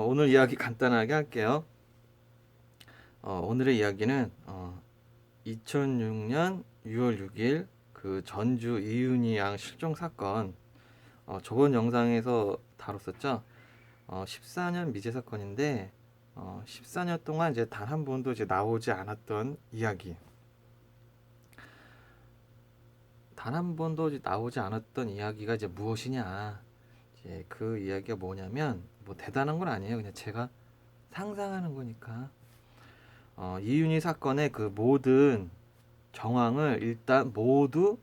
오늘 이야기 간단하게 할게요. 오늘의 이야기는 2006년 6월 6일 그 전주 이윤희 양 실종 사건, 저번 영상에서 다뤘었죠. 14년 미제 사건인데 14년 동안 이제 단 한 번도 이제 나오지 않았던 이야기. 단 한 번도 이제 나오지 않았던 이야기가 이제 무엇이냐? 이제 그 이야기가 뭐냐면 뭐 대단한 건 아니에요. 그냥 제가 상상하는 거니까. 이윤희 사건의 그 모든 정황을 일단 모두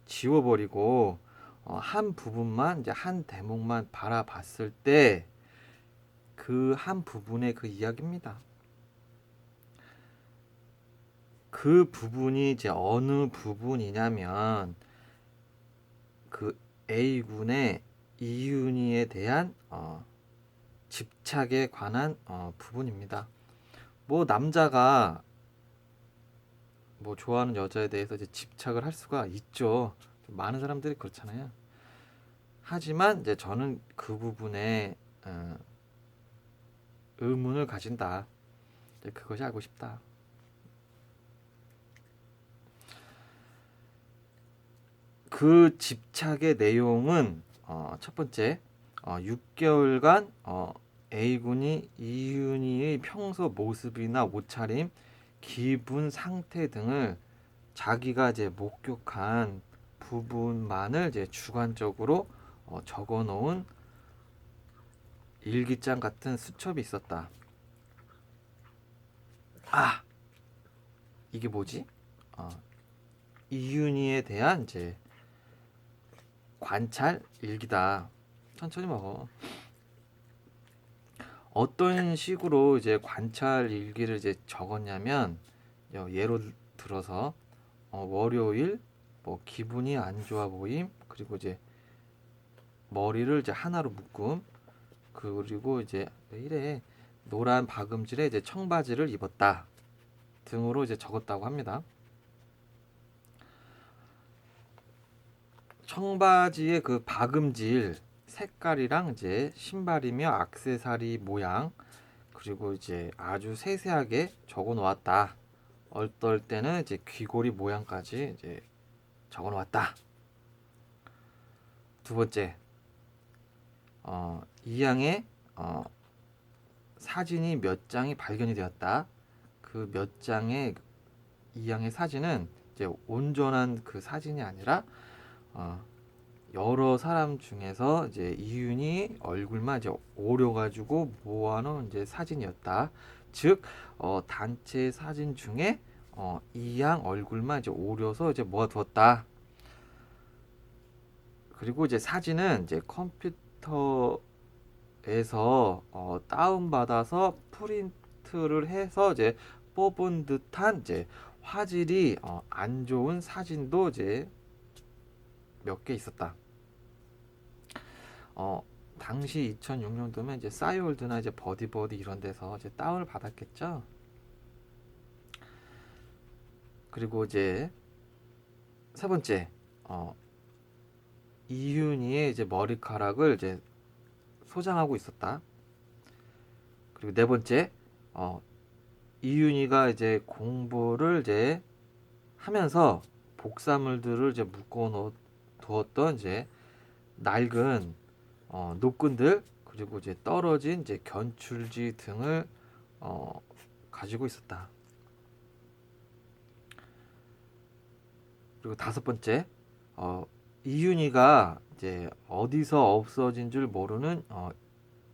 지워버리고 한 부분만 이제 한 대목만 바라봤을 때 그 한 부분의 그 이야기입니다. 그 부분이 이제 어느 부분이냐면 그 A군의 이윤희에 대한 집착에 관한 부분입니다. 뭐 남자가 뭐 좋아하는 여자에 대해서 이제 집착을 할 수가 있죠. 많은 사람들이 그렇잖아요. 하지만 이제 저는 그 부분에 의문을 가진다. 이제 그것이 알고 싶다. 그 집착의 내용은 첫 번째 6개월간 A군이 이윤희의 평소 모습이나 옷차림, 기분 상태 등을 자기가 이제 목격한 부분만을 이제 주관적으로 적어 놓은 일기장 같은 수첩이 있었다. 아, 이게 뭐지? 이윤희에 대한 이제 관찰 일기다. 천천히 먹어. 어떤 식으로 이제 관찰 일기를 이제 적었냐면 예로 들어서 월요일 뭐 기분이 안 좋아 보임, 그리고 이제 머리를 이제 하나로 묶음, 그리고 이제 왜 이래 노란 박음질에 이제 청바지를 입었다 등으로 이제 적었다고 합니다. 청바지의 그 박음질 색깔이랑 이제 신발이며 액세서리 모양, 그리고 이제 아주 세세하게 적어 놓았다. 어떨 때는 이제 귀걸이 모양까지 이제 적어 놓았다. 두 번째, 이 양의 사진이 몇 장이 발견이 되었다. 그 몇 장의 이 양의 사진은 이제 온전한 그 사진이 아니라 여러 사람 중에서 이제 이윤이 얼굴만 이제 오려가지고 모아놓은 이제 사진이었다. 즉 단체 사진 중에 이 양 얼굴만 이제 오려서 이제 모아두었다. 그리고 이제 사진은 이제 컴퓨터에서 다운받아서 프린트를 해서 이제 뽑은 듯한 이제 화질이 안 좋은 사진도 이제 몇 개 있었다. 당시 2006년도면 이제 싸이월드나 이제 버디버디 이런 데서 이제 다운을 받았겠죠. 그리고 이제 세 번째, 이윤희의 이제 머리카락을 이제 소장하고 있었다. 그리고 네 번째, 이윤희가 이제 공부를 이제 하면서 복사물들을 이제 묶어 두었던 이제 낡은 노끈들, 그리고 이제 떨어진 이제 견출지 등을 가지고 있었다. 그리고 다섯 번째, 이윤희가 이제 어디서 없어진 줄 모르는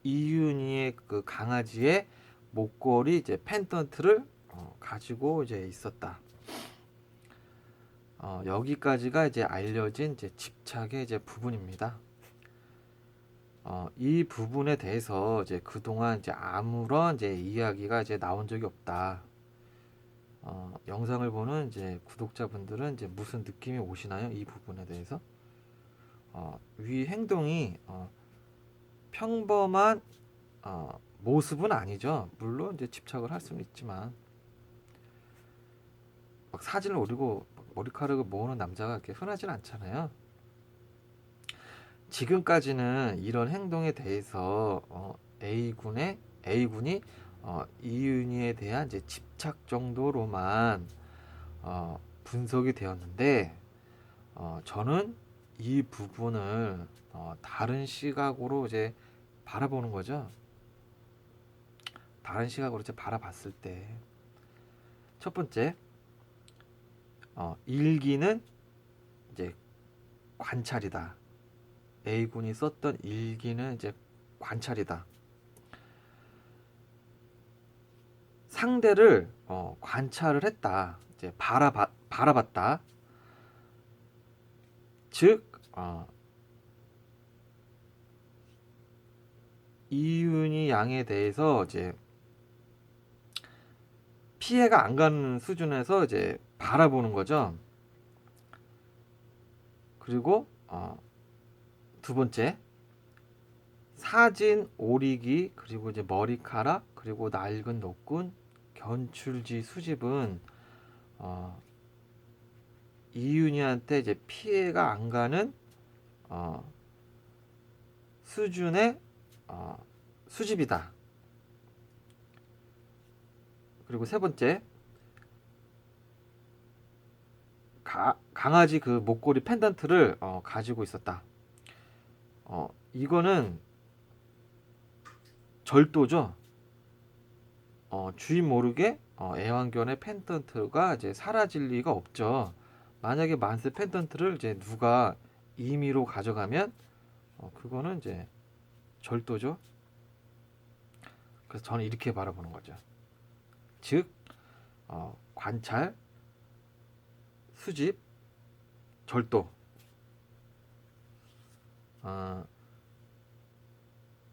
이윤희의 그 강아지의 목걸이 이제 펜던트를 가지고 이제 있었다. 여기까지가 이제 알려진 이제 집착의 이제 부분입니다. 이 부분에 대해서 이제 그동안 이제 아무런 이제 이야기가 이제 나온 적이 없다. 영상을 보는 이제 구독자분들은 이제 무슨 느낌이 오시나요? 이 부분에 대해서? 위 행동이 평범한 모습은 아니죠. 물론 이제 집착을 할 수는 있지만 막 사진을 올리고 머리카락을 모으는 남자가 그렇게 흔하진 않잖아요. 지금까지는 이런 행동에 대해서 A군이 이윤희에 대한 이제 집착 정도로만 분석이 되었는데, 저는 이 부분을 다른 시각으로 이제 바라보는 거죠. 다른 시각으로 이제 바라봤을 때, 첫 번째, 일기는 이제 관찰이다. A군이 썼던 일기는 이제 관찰이다. 상대를 관찰을 했다. 이제 바라봤다. 즉, 이윤희 양에 대해서 이제 피해가 안 가는 수준에서 이제 바라보는 거죠. 그리고 두 번째, 사진 오리기, 그리고 이제 머리카락, 그리고 낡은 노끈, 견출지 수집은 이윤희한테 이제 피해가 안 가는 수준의 수집이다. 그리고 세 번째, 강아지 그 목걸이 펜던트를 가지고 있었다. 이거는 절도죠. 주인 모르게 애완견의 펜던트가 이제 사라질 리가 없죠. 만약에 만세 펜던트를 이제 누가 임의로 가져가면 그거는 이제 절도죠. 그래서 저는 이렇게 바라보는 거죠. 즉, 관찰, 수집, 절도.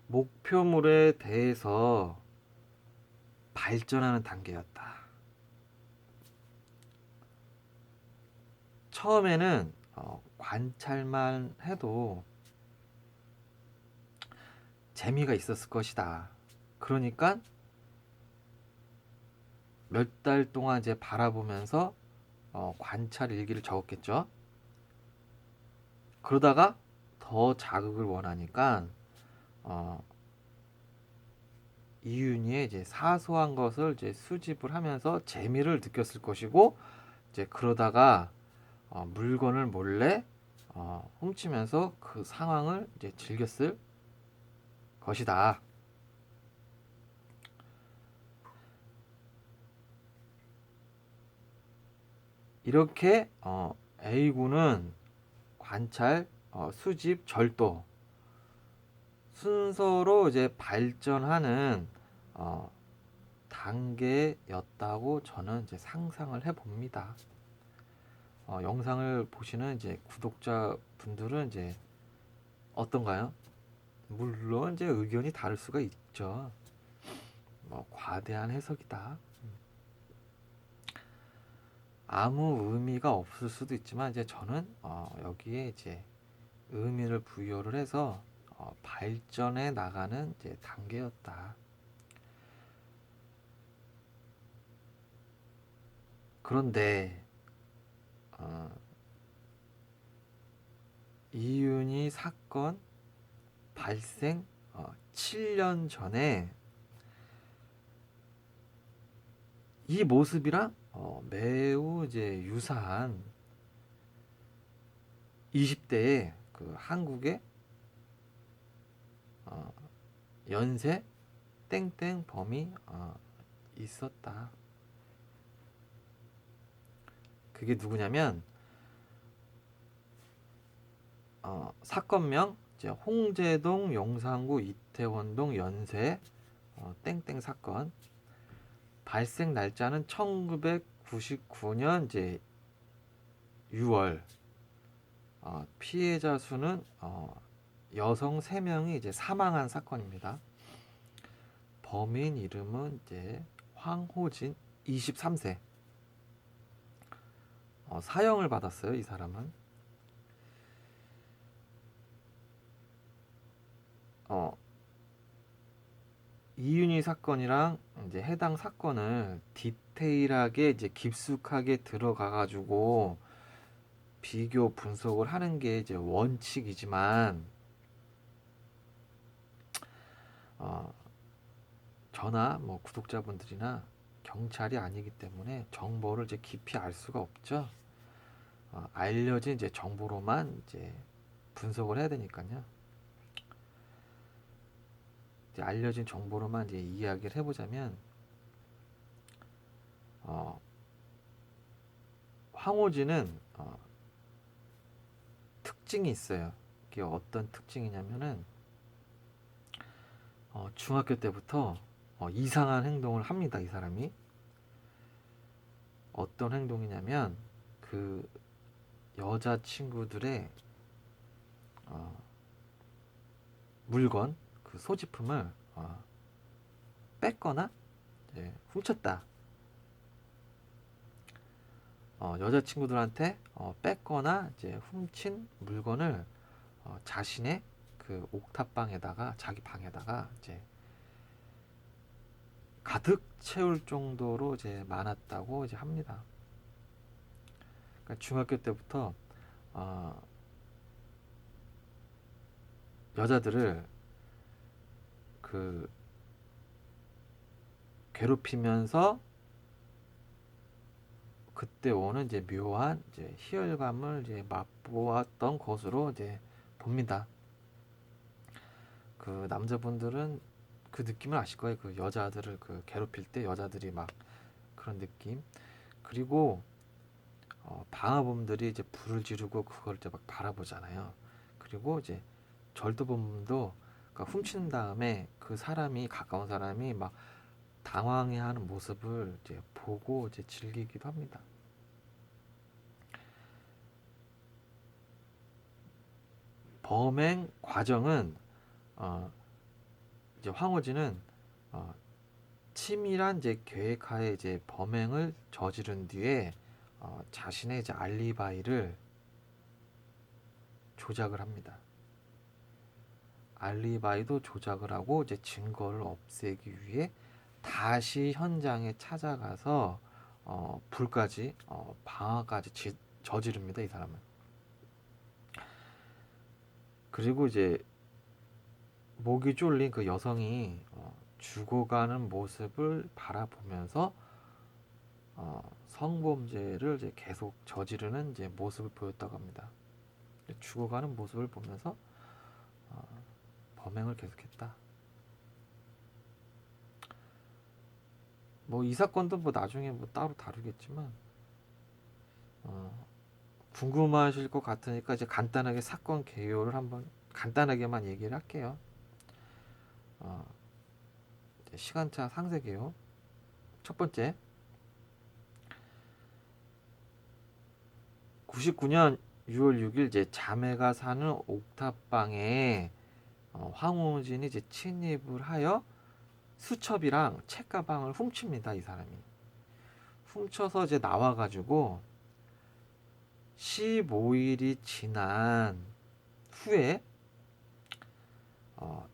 목표물에 대해서 발전하는 단계였다. 처음에는 관찰만 해도 재미가 있었을 것이다. 그러니까 몇 달 동안 이제 바라보면서 관찰 일기를 적었겠죠. 그러다가 더 자극을 원하니까 이윤희의 이제 사소한 것을 이제 수집을 하면서 재미를 느꼈을 것이고, 이제 그러다가 물건을 몰래 훔치면서 그 상황을 이제 즐겼을 것이다. 이렇게 A군은 관찰, 수집, 절도 순서로 이제 발전하는 단계였다고 저는 이제 상상을 해봅니다. 영상을 보시는 이제 구독자 분들은 이제 어떤가요? 물론 이제 의견이 다를 수가 있죠. 과대한 해석이다. 아무 의미가 없을 수도 있지만 이제 저는 여기에 이제 의미를 부여를 해서 발전해 나가는 이제 단계였다. 그런데 이윤희 사건 발생 7년 전에 이 모습이랑 매우 이제 유사한 20대의 그 한국의 연쇄 땡땡 범이 있었다. 그게 누구냐면 사건명 이제 홍제동 용산구 이태원동 연쇄 땡땡 사건, 발생 날짜는 1999년 이제 6월, 피해자 수는 여성 3명이 이제 사망한 사건입니다. 범인 이름은 이제 황호진 23세. 사형을 받았어요, 이 사람은. 이윤희 사건이랑 이제 해당 사건을 디테일하게 이제 깊숙하게 들어가 가지고 비교 분석을 하는 게 이제 원칙이지만 저나 뭐 구독자분들이나 경찰이 아니기 때문에 정보를 이제 깊이 알 수가 없죠. 알려진 이제 정보로만 이제 분석을 해야 되니까요. 이제 알려진 정보로만 이제 이야기를 해보자면, 어, 황호지는 특징이 있어요. 이게 어떤 특징이냐면은 중학교 때부터 이상한 행동을 합니다. 이 사람이 어떤 행동이냐면 그 여자 친구들의 물건, 그 소지품을 뺐거나 이제 훔쳤다. 여자 친구들한테 뺐거나 이제 훔친 물건을 자신의 그 옥탑방에다가, 자기 방에다가 이제 가득 채울 정도로 이제 많았다고 이제 합니다. 그러니까 중학교 때부터 여자들을 그 괴롭히면서 그때 오는 이제 묘한 이제 희열감을 이제 맛보았던 것으로 이제 봅니다. 그 남자분들은 그 느낌을 아실 거예요. 그 여자들을 그 괴롭힐 때 여자들이 막 그런 느낌. 그리고 방화범들이 이제 불을 지르고 그걸 이제 막 바라보잖아요. 그리고 이제 절도범도 그러니까 훔친 다음에 그 사람이, 가까운 사람이 막 당황해하는 모습을 이제 보고 이제 즐기기도 합니다. 범행 과정은 이제 황호진은 치밀한 이제 계획하에 이제 범행을 저지른 뒤에 자신의 이제 알리바이를 조작을 합니다. 알리바이도 조작을 하고 이제 증거를 없애기 위해 다시 현장에 찾아가서 불까지 방화까지 저지릅니다. 이 사람은. 그리고 이제 목이 졸린 그 여성이 죽어가는 모습을 바라보면서 성범죄를 이제 계속 저지르는 이제 모습을 보였다고 합니다. 죽어가는 모습을 보면서 범행을 계속했다. 뭐 이 사건도 뭐 나중에 뭐 따로 다루겠지만 궁금하실 것 같으니까 이제 간단하게 사건 개요를 한번 간단하게만 얘기를 할게요. 시간차 상세 개요. 첫 번째, 99년 6월 6일 이제 자매가 사는 옥탑방에 황호진이 이제 침입을 하여 수첩이랑 책가방을 훔칩니다. 이 사람이 훔쳐서 이제 나와가지고 15일이 지난 후에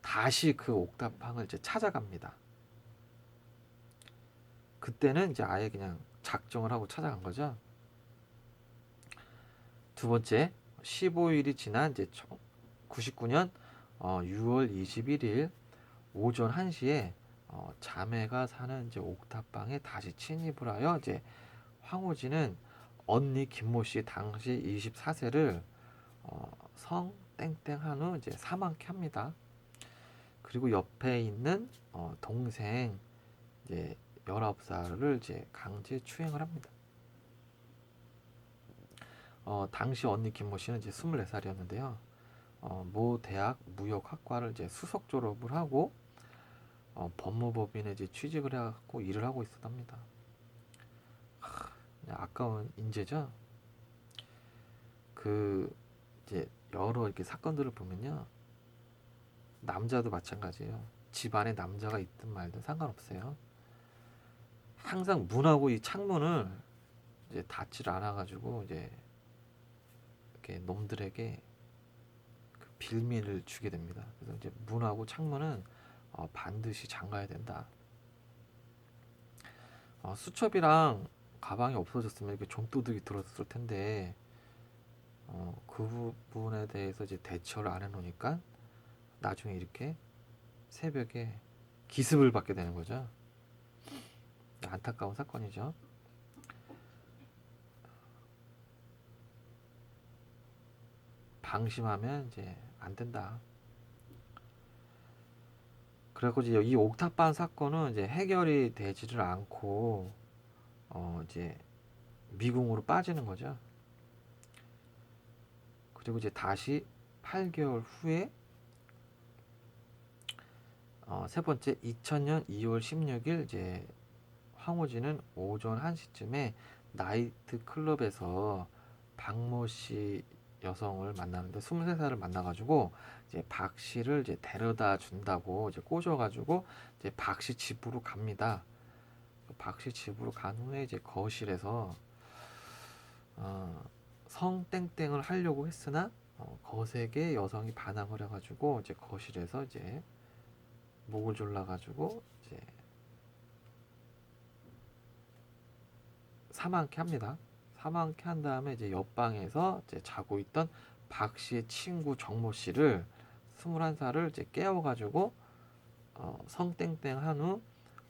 다시 그 옥탑방을 이제 찾아갑니다. 그때는 이제 아예 그냥 작정을 하고 찾아간 거죠. 두 번째, 15일이 지난 이제 99년 6월 21일 오전 1시에 자매가 사는 이제 옥탑방에 다시 침입을 하여 이제 황호진은 언니 김모 씨 당시 24세를 성 땡땡한 후 이제 사망케 합니다. 그리고 옆에 있는 동생 이제 19살을 이제 강제 추행을 합니다. 당시 언니 김모 씨는 이제 24살이었는데요. 모 대학 무역학과를 이제 수석 졸업을 하고 법무법인에 이제 취직을 해갖고 일을 하고 있었답니다. 아까운 인재죠. 그 이제 여러 이렇게 사건들을 보면요, 남자도 마찬가지예요. 집안에 남자가 있든 말든 상관없어요. 항상 문하고 이 창문을 이제 닫지를 않아가지고 이제 이렇게 놈들에게 그 빌미를 주게 됩니다. 그래서 이제 문하고 창문은 반드시 잠가야 된다. 수첩이랑 가방이 없어졌으면 이렇게 좀도둑이 들었을 텐데 그 부분에 대해서 이제 대처를 안 해놓으니까 나중에 이렇게 새벽에 기습을 받게 되는 거죠. 안타까운 사건이죠. 방심하면 이제 안 된다. 그래고 이제 이 옥탑방 사건은 이제 해결이 되지를 않고 이제 미궁으로 빠지는 거죠. 그리고 이제 다시 8개월 후에 세 번째 2000년 2월 16일 이제 황호진은 오전 1시쯤에 나이트 클럽에서 박모 씨 여성을 만나는데 23살을 만나가지고 이제 박 씨를 이제 데려다 준다고 이제 꼬셔가지고 이제 박 씨 집으로 갑니다. 박 씨 집으로 간 후에 이제 거실에서 성땡땡을 하려고 했으나 거세게 여성이 반항을 해가지고 이제 거실에서 이제 목을 졸라가지고 이제 사망케 합니다. 사망케 한 다음에 이제 옆방에서 이제 자고 있던 박 씨의 친구 정모 씨를 21살을 이제 깨워가지고 성땡땡 한 후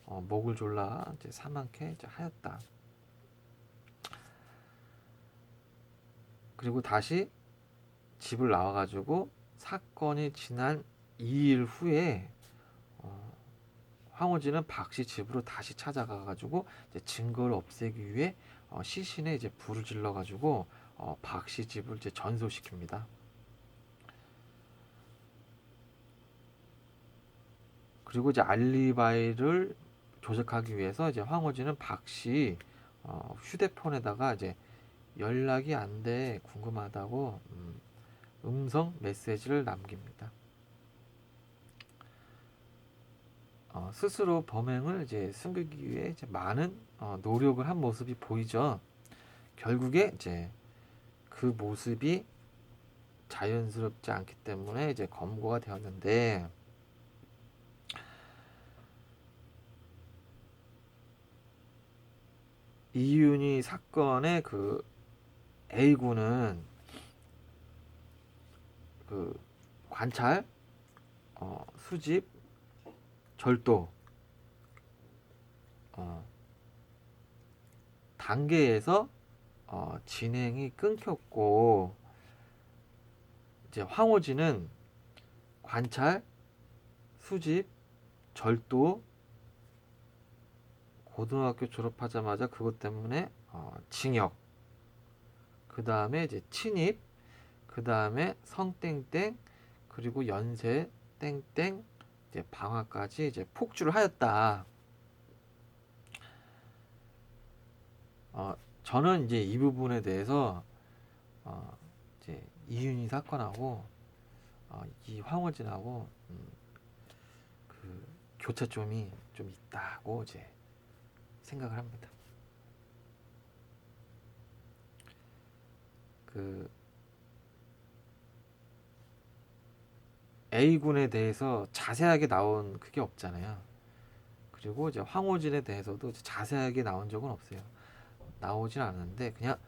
목을 졸라 이제 사망케 이제 하였다. 그리고 다시 집을 나와가지고 사건이 지난 2일 후에 황호진은 박 씨 집으로 다시 찾아가가지고 이제 증거를 없애기 위해 시신에 이제 불을 질러가지고 박 씨 집을 이제 전소시킵니다. 그리고 이제 알리바이를 조작하기 위해서 이제 황호진은 박 씨 휴대폰에다가 이제 연락이 안 돼 궁금하다고 음성 메시지를 남깁니다. 스스로 범행을 이제 숨기기 위해 이제 많은 노력을 한 모습이 보이죠. 결국에 이제 그 모습이 자연스럽지 않기 때문에 이제 검거가 되었는데 이윤희 사건의 그 A군은 그 관찰, 수집, 절도 단계에서 진행이 끊겼고 이제 황호진은 관찰, 수집, 절도 고등학교 졸업하자마자 그것 때문에 징역, 그 다음에 이제 침입, 그 다음에 성땡땡, 그리고 연쇄 땡땡 이제 방화까지 이제 폭주를 하였다. 저는 이제 이 부분에 대해서 이제 이윤희 사건하고 이 황호진하고 그 교차점이 좀 있다고 이제 생각을 합니다. 그 A군에 대해서 자세하게 나온 그게 없잖아요. 그리고 이제 황호진에 대해서도 자세하게 나온 적은 없어요. 나오진 않았는데 그냥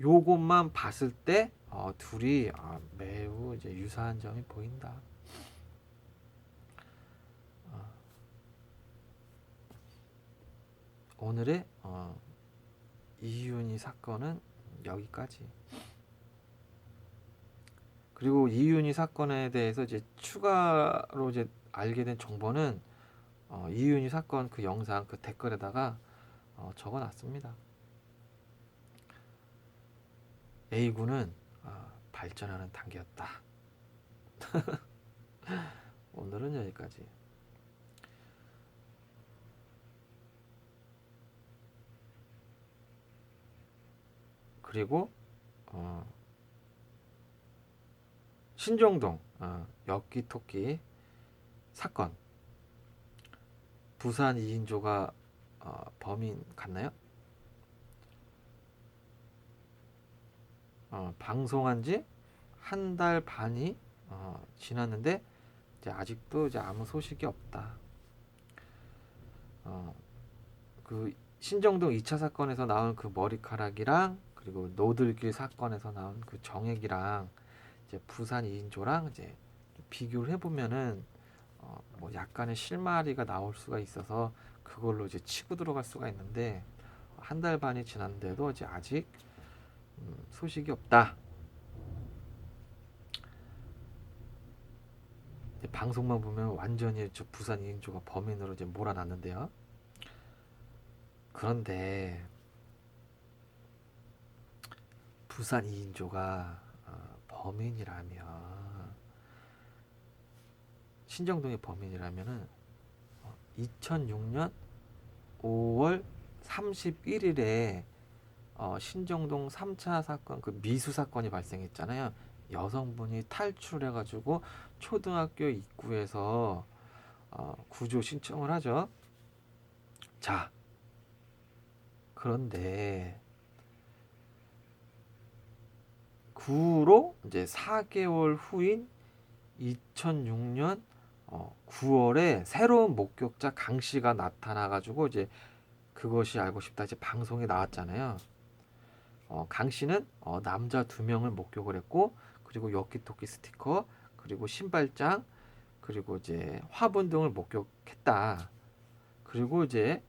요것만 봤을 때 둘이 매우 이제 유사한 점이 보인다. 오늘의 이윤희 사건은 여기까지. 그리고 이윤희 사건에 대해서 이제 추가로 이제 알게 된 정보는 이윤희 사건 그 영상 그 댓글에다가 적어놨습니다. A군은 발전하는 단계였다. 오늘은 여기까지. 그리고 신정동 엽기토끼 사건, 부산 2인조가 범인 같나요? 방송한 지 한 달 반이 지났는데 이제 아직도 이제 아무 소식이 없다. 그 신정동 2차 사건에서 나온 그 머리카락이랑 그리고 노들길 사건에서 나온 그 정액이랑 이제 부산 2인조랑 이제 비교를 해보면은 뭐 약간의 실마리가 나올 수가 있어서 그걸로 이제 치고 들어갈 수가 있는데 한 달 반이 지났는데도 이제 아직 소식이 없다. 방송만 보면 완전히 저 부산 2인조가 범인으로 이제 몰아놨는데요. 그런데 부산 2인조가 범인이라면 신정동의 범인이라면은 2006년 5월 31일에 신정동 3차 사건 그 미수 사건이 발생했잖아요. 여성분이 탈출해가지고 초등학교 입구에서 구조 신청을 하죠. 자, 그런데 그 후로 이제 4개월 후인 2006년 9월에 새로운 목격자 강 씨가 나타나가지고 이제 그것이 알고 싶다 이제 방송에 나왔잖아요. 강 씨는 남자 2명을 목격을 했고 그리고 엽기토끼 스티커 그리고 신발장 그리고 이제 화분 등을 목격했다. 그리고 이제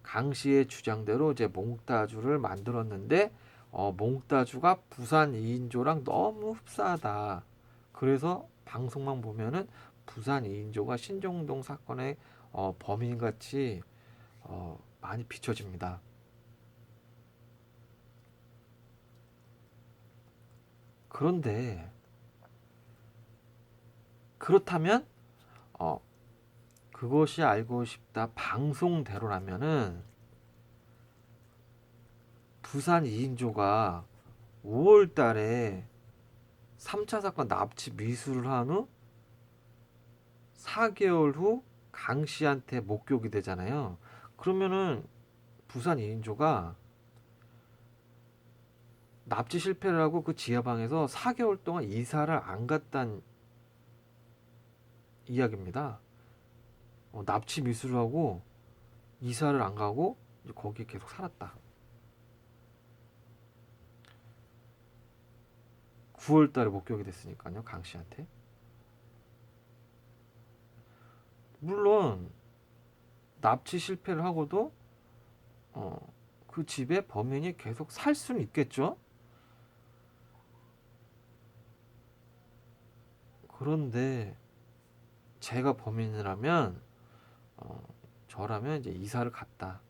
강 씨의 주장대로 이제 몽따주를 만들었는데 몽따주가 부산 2인조랑 너무 흡사하다. 그래서 방송만 보면은 부산 2인조가 신정동 사건의 범인같이 많이 비춰집니다. 그런데 그렇다면 그것이 알고 싶다 방송대로라면은 부산 2인조가 5월 달에 3차 사건 납치 미수를 한 후 4개월 후 강 씨한테 목격이 되잖아요. 그러면은 부산 2인조가 납치 실패를 하고 그 지하방에서 4개월 동안 이사를 안 갔단 이야기입니다. 납치 미수를 하고 이사를 안 가고 거기에 계속 살았다. 9월 달에 목격이 됐으니까요. 강 씨한테. 물론 납치 실패를 하고도 그 집에 범인이 계속 살 수는 있겠죠. 그런데 제가 범인이라면 저라면 이제 이사를 갔다.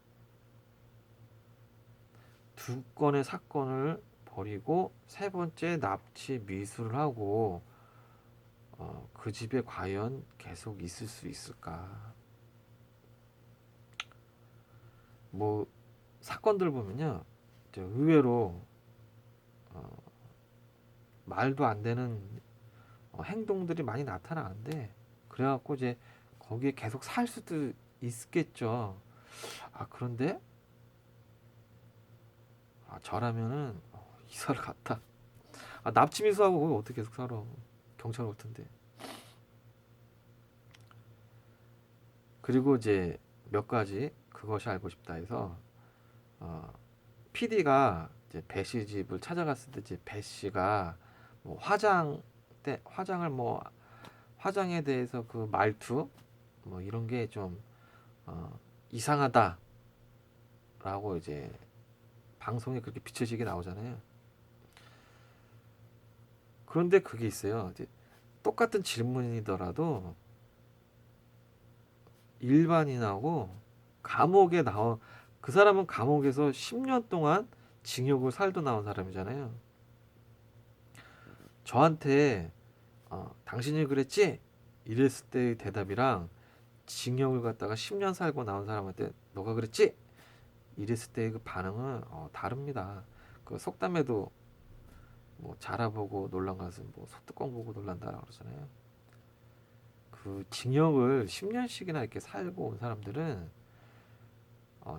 2건의 사건을 벌이고 3번째 납치 미수를 하고 그 집에 과연 계속 있을 수 있을까? 뭐 사건들 보면요, 이제 의외로 말도 안 되는 행동들이 많이 나타나는데 그래갖고 이제 거기에 계속 살 수도 있겠죠. 그런데 저라면은 이사를 갔다. 납치 미수하고 거기 어떻게 계속 살아? 경찰 올 텐데. 그리고 이제 몇 가지 그것이 알고 싶다 해서 PD가 이제 배 씨 집을 찾아갔을 때 이제 배 씨가 뭐 화장을 뭐 화장에 대해서 그 말투 뭐 이런 게 좀 이상하다라고 이제 방송에 그렇게 비춰지게 나오잖아요. 그런데 그게 있어요. 이제 똑같은 질문이더라도 일반인하고 감옥에 나온 그 사람은 감옥에서 10년 동안 징역을 살도 나온 사람이잖아요. 저한테 당신이 그랬지? 이랬을 때의 대답이랑 징역을 갖다가 10년 살고 나온 사람한테 너가 그랬지? 이랬을 때의 그 반응은 다릅니다. 그 속담에도 뭐 자라보고 놀란 것은 뭐 소뚜껑 보고 놀란다 그러잖아요. 그 징역을 10년씩이나 이렇게 살고 온 사람들은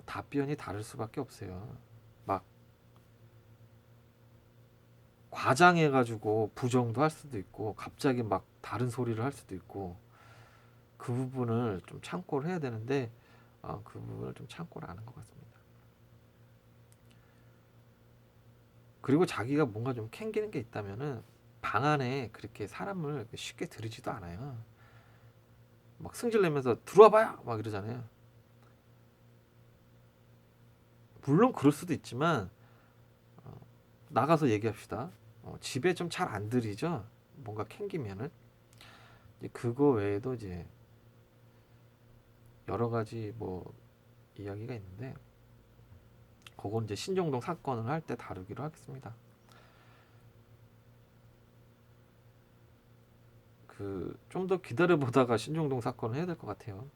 답변이 다를 수밖에 없어요. 막 과장해가지고 부정도 할 수도 있고 갑자기 막 다른 소리를 할 수도 있고 그 부분을 좀 참고를 해야 되는데 그 부분을 좀 참고를 안 한 것 같습니다. 그리고 자기가 뭔가 좀 캥기는 게 있다면은 방 안에 그렇게 사람을 쉽게 들이지도 않아요. 막 승질내면서 들어와봐요 막 이러잖아요. 물론 그럴 수도 있지만 나가서 얘기합시다. 집에 좀 잘 안 들이죠. 뭔가 캥기면은 이제 그거 외에도 이제 여러 가지 뭐 이야기가 있는데 그건 이제 신정동 사건을 할 때 다루기로 하겠습니다. 그 좀 더 기다려 보다가 신정동 사건을 해야 될 것 같아요.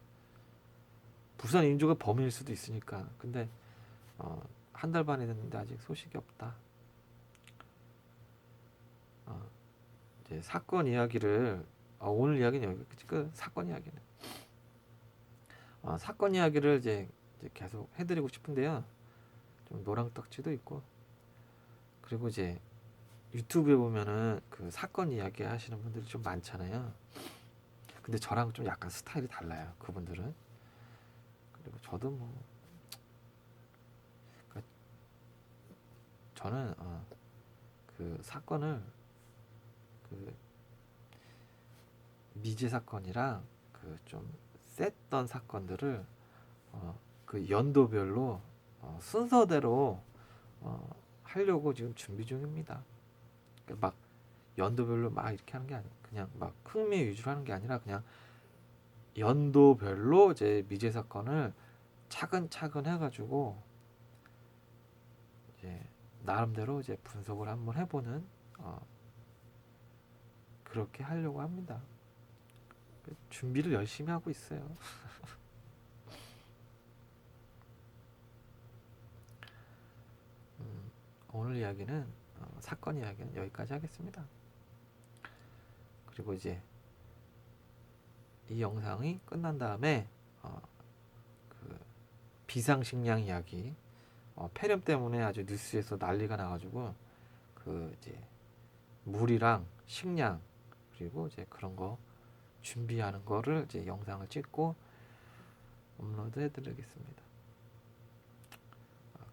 부산 인주가 범인일 수도 있으니까. 근데 한 달 반이 됐는데 아직 소식이 없다. 어, 이제 사건 이야기를 오늘 이야기는 여기까지 끝. 사건 이야기는 사건 이야기를 이제 계속 해드리고 싶은데요. 좀 노랑딱지도 있고 그리고 이제 유튜브에 보면은 그 사건 이야기 하시는 분들이 좀 많잖아요. 근데 저랑 좀 약간 스타일이 달라요. 그분들은. 그리고 저도 뭐 그러니까 저는 그 사건을 그 미제 사건이랑 그 좀 셌던 사건들을 그 연도별로 순서대로 하려고 지금 준비 중입니다. 그러니까 막 연도별로 막 이렇게 하는 게 아니고 그냥 막 흥미 위주로 하는 게 아니라 그냥 연도별로 이제 미제 사건을 차근차근 해가지고 이제 나름대로 이제 분석을 한번 해보는 그렇게 하려고 합니다. 준비를 열심히 하고 있어요. 오늘 이야기는 사건 이야기는 여기까지 하겠습니다. 그리고 이제 이 영상이 끝난 다음에 그 비상식량 이야기 폐렴 때문에 아주 뉴스에서 난리가 나가지고 그 이제 물이랑 식량 그리고 이제 그런 거 준비하는 거를 이제 영상을 찍고 업로드 해드리겠습니다.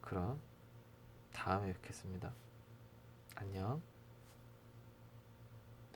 그럼 다음에 뵙겠습니다. 안녕.